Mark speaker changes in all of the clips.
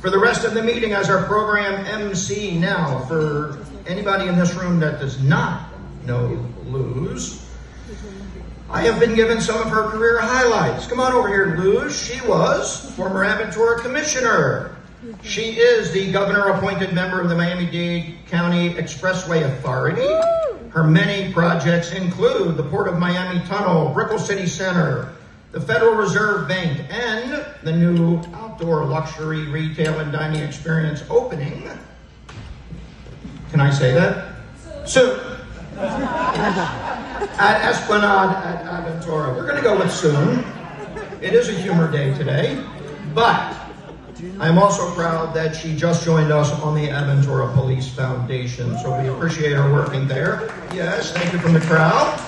Speaker 1: for the rest of the meeting as our program MC. Now, for anybody in this room that does not know Luz, I have been given some of her career highlights. Come on over here, Luz. She was former Aventura Commissioner. She is the governor-appointed member of the Miami-Dade County Expressway Authority. Her many projects include the Port of Miami Tunnel, Brickell City Center, the Federal Reserve Bank, and the new outdoor luxury retail and dining experience opening. Can I say that? Soon. At Esplanade at Aventura. We're going to go with soon. It is a humor day today, but I'm also proud that she just joined us on the Aventura Police Foundation, so we appreciate her working there. Yes, thank you from the crowd.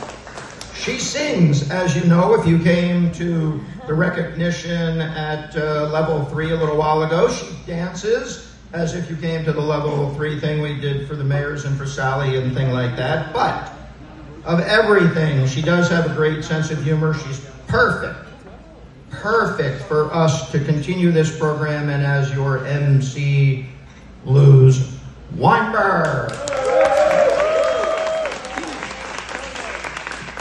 Speaker 1: She sings, as you know, if you came to the recognition at level 3 a little while ago. She dances as if you came to the level 3 thing we did for the mayors and for Sally and thing like that. But of everything, she does have a great sense of humor. She's perfect for us to continue this program, and as your MC, Luz Weinberg.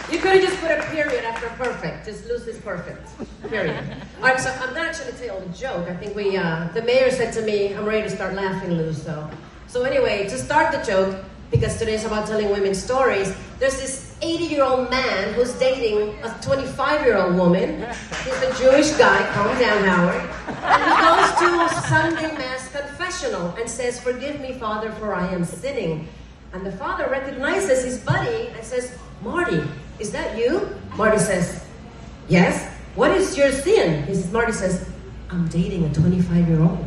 Speaker 2: You could have just put a period after perfect. Just Luz is perfect. Period. All right, so I'm not actually telling a joke. I think the mayor said to me, I'm ready to start laughing, Luz. So anyway, to start the joke, because today's about telling women's stories, there's this 80-year-old man who's dating a 25-year-old woman. He's a Jewish guy, calm down, Howard. And he goes to Sunday Mass confessional and says, "Forgive me, Father, for I am sinning." And the father recognizes his buddy and says, "Marty, is that you?" Marty says, "Yes. What is your sin?" Marty says, "I'm dating a 25-year-old.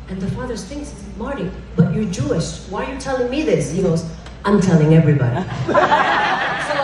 Speaker 2: And the father thinks, "Marty, but you're Jewish. Why are you telling me this?" He goes, "I'm telling everybody." So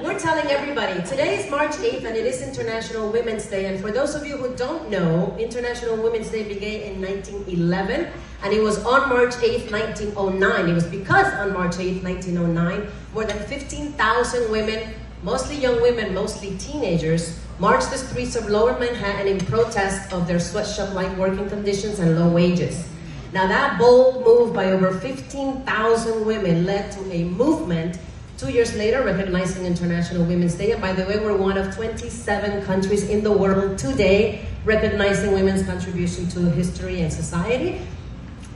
Speaker 2: we're telling everybody. Today is March 8th and it is International Women's Day. And for those of you who don't know, International Women's Day began in 1911 and it was on March 8th, 1909. It was because on March 8th, 1909, more than 15,000 women, mostly young women, mostly teenagers, marched the streets of Lower Manhattan in protest of their sweatshop-like working conditions and low wages. Now that bold move by over 15,000 women led to a movement 2 years later recognizing International Women's Day. And by the way, we're one of 27 countries in the world today recognizing women's contribution to history and society,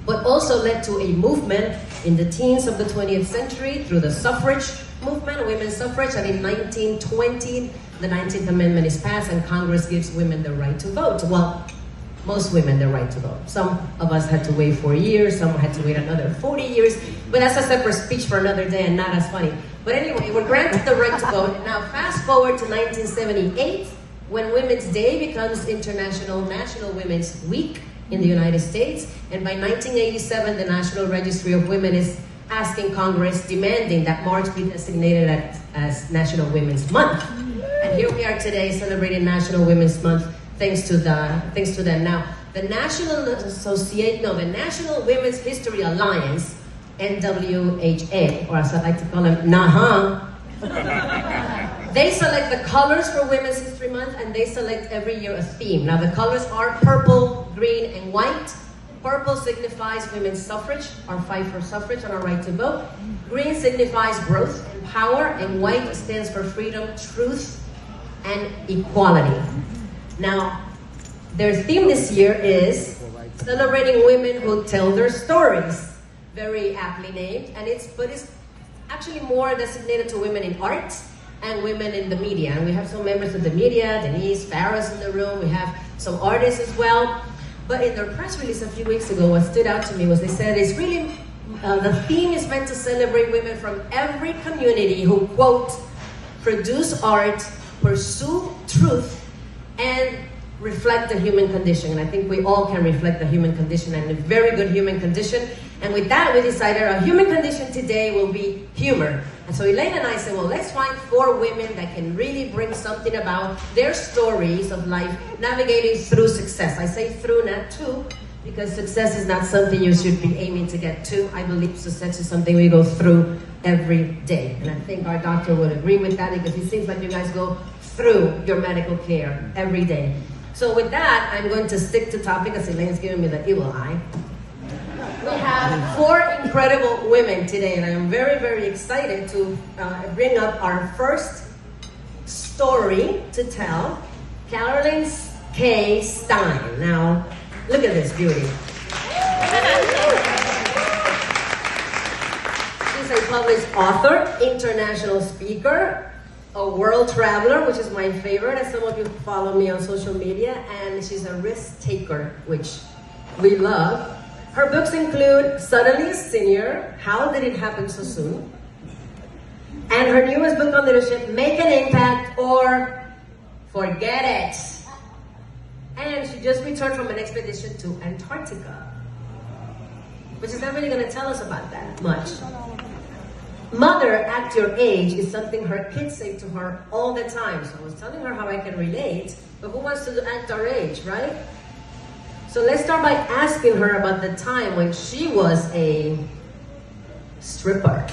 Speaker 2: but also led to a movement in the teens of the 20th century through the suffrage movement, women's suffrage, and in 1920, the 19th Amendment is passed and Congress gives women the right to vote. Well, most women the right to vote. Some of us had to wait 4 years, some had to wait another 40 years, but that's a separate speech for another day and not as funny. But anyway, we're granted the right to vote. Now fast forward to 1978, when Women's Day becomes National Women's Week in the United States, and by 1987, the National Registry of Women is asking Congress, demanding that March be designated as National Women's Month. And here we are today celebrating National Women's Month thanks to them. Now, the National Women's History Alliance, NWHA, or as I like to call them, NAHA, they select the colors for Women's History Month and they select every year a theme. Now the colors are purple, green, and white. Purple signifies women's suffrage, our fight for suffrage and our right to vote. Green signifies growth and power, and white stands for freedom, truth, and equality. Now, their theme this year is celebrating women who tell their stories. Very aptly named, but it's actually more designated to women in art and women in the media. And we have some members of the media, Denise Farris in the room, we have some artists as well. But in their press release a few weeks ago, what stood out to me was they said it's really, the theme is meant to celebrate women from every community who, quote, produce art, pursue truth, and reflect the human condition. And I think we all can reflect the human condition, and a very good human condition. And with that, we decided our human condition today will be humor. And so Elaine and I said, well, let's find 4 women that can really bring something about their stories of life, navigating through success. I say through, not to, because success is not something you should be aiming to get to. I believe success is something we go through every day. And I think our doctor would agree with that, because it seems like you guys go through your medical care every day. So with that, I'm going to stick to topic because Elaine's giving me the evil eye. We have 4 incredible women today, and I am very, very excited to bring up our first story to tell, Caroline K. Stein. Now, look at this beauty. She's a published author, international speaker, a world traveler, which is my favorite, as some of you follow me on social media, and she's a risk taker, which we love. Her books include Suddenly a Senior, How Did It Happen So Soon? And her newest book on leadership, Make an Impact or Forget It. And she just returned from an expedition to Antarctica, which is not really going to tell us about that much. Mother, act your age is something her kids say to her all the time. So I was telling her how I can relate, but who wants to act our age, right? So let's start by asking her about the time when she was a stripper.